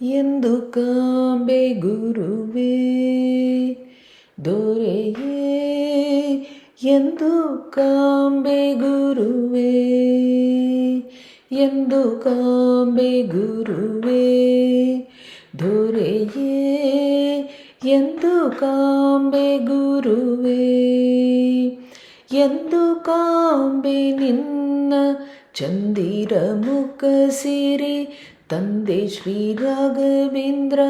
ಎಂದು ಕಾಂಬೆ ಗುರುವೇ ದೊರೆಯೇ ಎಂದು ಕಾಂಬೆ ಗುರುವೇ ಎಂದು ಕಾಂಬೆ ಗುರುವೇ ದೊರೆಯೇ ಎಂದು ಕಾಂಬೆ ಗುರುವೇ ಎಂದು ಕಾಂಬೆ ನಿನ್ನ ಚಂದಿರ ಮುಖ ಸಿರಿ ತಂದೆ ಶ್ರೀ ರಾಘವೇಂದ್ರ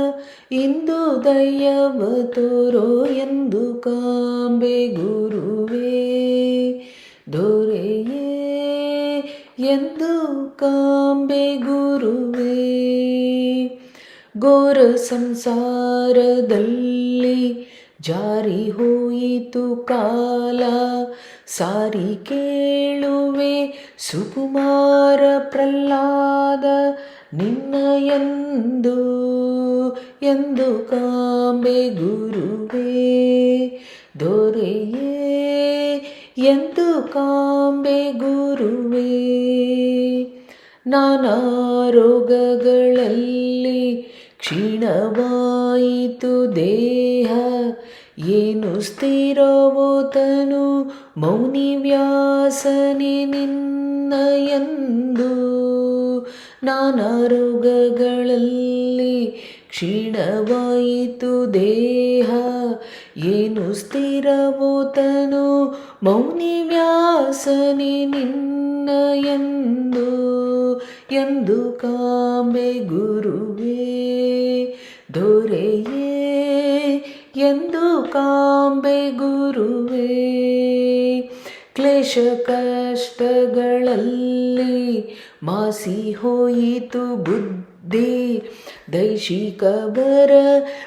ಇಂದು ದಯವ ತೋರೋ ಎಂದು ಕಾಂಬೆ ಗುರುವೇ ದೊರೆಯೇ ಎಂದು ಕಾಂಬೆ ಗುರುವೇ ಘೋರ ಸಂಸಾರದಲ್ಲಿ ಜಾರಿ ಹೋಯಿತು ಕಾಲ ಸಾರಿ ಕೇಳುವೆ ಸುಕುಮಾರ ಪ್ರಹ್ಲಾದ ನಿನ್ನ ಎಂದು ಕಾಂಬೆ ಗುರುವೇ ದೊರೆಯೇ ಎಂದು ಕಾಂಬೆ ಗುರುವೇ ನಾನಾ ರೋಗಗಳಲ್ಲಿ ಕ್ಷೀಣವಾಯಿತು ದೇಹ ಏನು ಸ್ಥಿರವೋ ತನು ಮೌನಿ ವ್ಯಾಸನೆ ನಿನ್ನ ಎಂದು ನಾನಾ ರೋಗಗಳಲ್ಲಿ ಕ್ಷೀಣವಾಯಿತು ದೇಹ ಏನು ಸ್ಥಿರವೋ ತನು ಮೌನಿ ವ್ಯಾಸನೆ ನಿನ್ನ ಎಂದು ಕಾಂಬೆ ಗುರುವೇ ದೊರೆಯೇ ಎಂದು ಕಾಂಬೆ ಗುರುವೇ ಕ್ಲೇಶ ಕಷ್ಟಗಳಲ್ಲಿ ಮಾಸಿ ಹೋಯಿತು ಬುದ್ಧಿ ದೈಶಿಕ ಬರ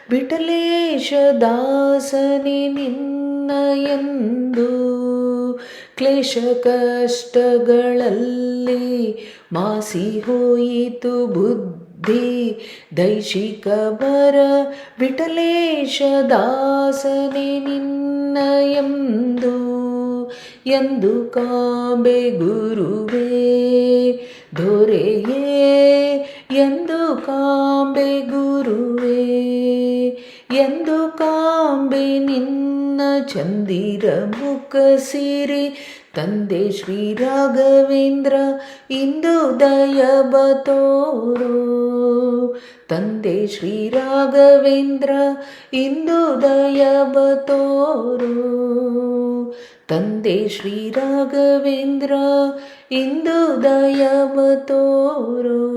ವಿಠಲೇಶ ದಾಸನೆ ನಿನ್ನ ಎಂದು ಕ್ಲೇಶ ಕಷ್ಟಗಳಲ್ಲಿ ಮಾಸಿ ಹೋಯಿತು ಬುದ್ಧಿ ದೈಶಿಕ ಬರ ವಿಠಲೇಶ ದಾಸನೆ ನಿನ್ನ ಎಂದು ಕಾಂಬೆ ಗುರುವೇ ದೊರೆಯೇ ಎಂದು ಕಾಂಬೆ ಗುರುವೇ ಎಂದು ಕಾಂಬೆ ನಿನ್ನ ಚಂದಿರ ಮುಖ ಸಿರಿ ತಂದೆ ಶ್ರೀ ರಾಘವೇಂದ್ರ ಇಂದು ದಯವ ತೋರೋ ತಂದೆ ಶ್ರೀ ರಾಘವೇಂದ್ರ ಇಂದು ದಯವ ತೋರೋ ತಂದೆ ಶ್ರೀ ರಾಘವೇಂದ್ರ ಇಂದು ದಯವ ತೋರೋ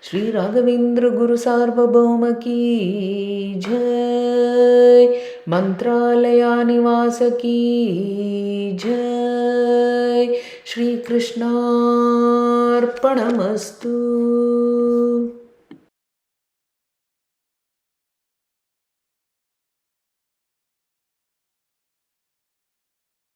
ಶ್ರೀ ರಾಘವೇಂದ್ರ ಗುರು ಸಾರ್ವಭೌಮ ಕೀ ಜೈ ಮಂತ್ರಾಲಯ ನಿವಾಸ ಕೀ ಜೈ ಶ್ರೀ ಕೃಷ್ಣಾರ್ಪಣಮಸ್ತು.